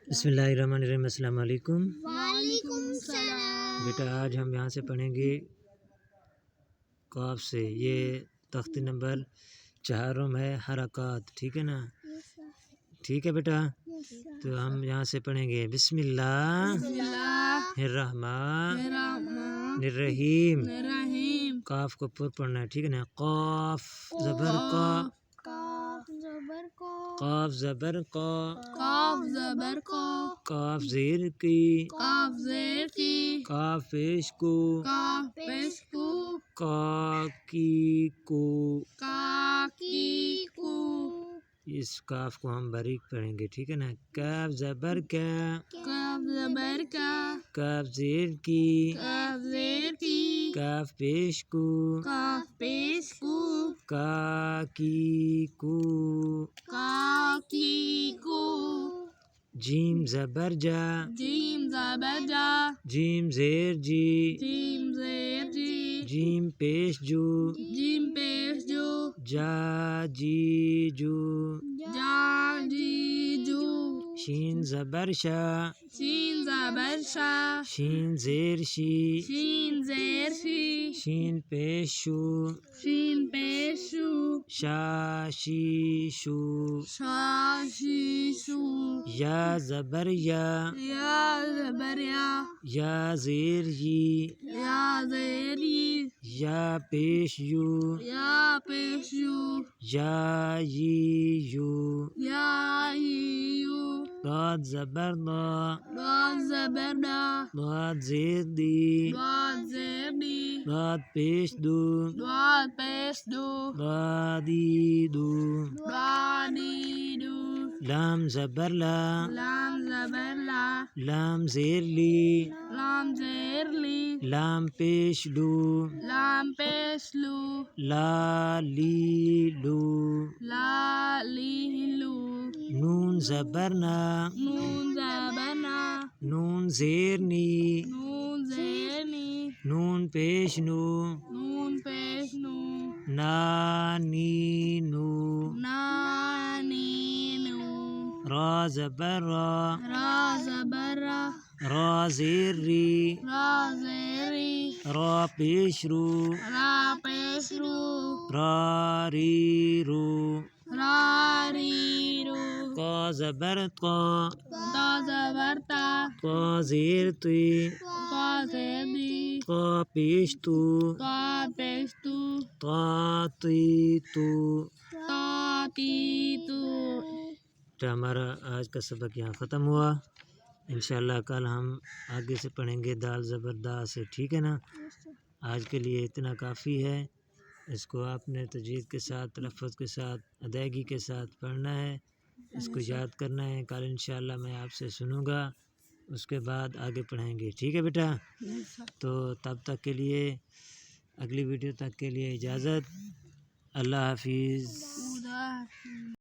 بسم اللہ الرحمن الرحیم۔ السلام علیکم۔ وعلیکم السلام۔ بیٹا آج ہم یہاں سے پڑھیں گے قاف سے، یہ تختی نمبر 4 ہے، حرکات، ٹھیک ہے نا؟ ٹھیک ہے بیٹا، تو ہم یہاں سے پڑھیں گے بسم اللہ الرحمن الرحیم۔ قاف کو پر پڑھنا ہے، ٹھیک ہے نا؟ قاف زبر قا، قاف زبر قا، قاف زیر کی، قاف پیش کو، قا کی کو۔ اس قاف کو ہم باریک پڑھیں گے، ٹھیک ہے نا؟ کاف زبر کا، کاف زیر کی، کاف پیش کو، کا کی کو۔ جیم زبر جا، جیم زیر جی، جیم پیش جو، جا جی جو۔ شین زبر شا، شین زیر شی، شین پیش شو، شا شی شو۔ یا زبر یا، یا زیر یی، یا پیش یو، یا یی یو۔ ضاد زبر ضا، ضاد زیر دی، ضاد پیش دو، ضادی دو۔ لام زبر لا، لام زیر لی، لام پیش لو، لا لی لو۔ نون زبر نا، نون زیر نی، نون پیش نو، نا نی نو۔ را زبر را، را زیر ری، را پیش رو، را ری رو۔ قا زبر قا، قا زیر تی، قا پیش تو، تا تی تو۔ تو ہمارا آج کا سبق یہاں ختم ہوا، انشاءاللہ کل ہم آگے سے پڑھیں گے دال زبر دا سے، ٹھیک ہے نا؟ آج کے لیے اتنا کافی ہے، اس کو آپ نے تجوید کے ساتھ، تلفظ کے ساتھ، ادائیگی کے ساتھ پڑھنا ہے، اس کو یاد کرنا ہے۔ کل انشاءاللہ میں آپ سے سنوں گا، اس کے بعد آگے پڑھیں گے، ٹھیک ہے بیٹا؟ تو تب تک کے لیے، اگلی ویڈیو تک کے لیے اجازت، اللہ حافظ۔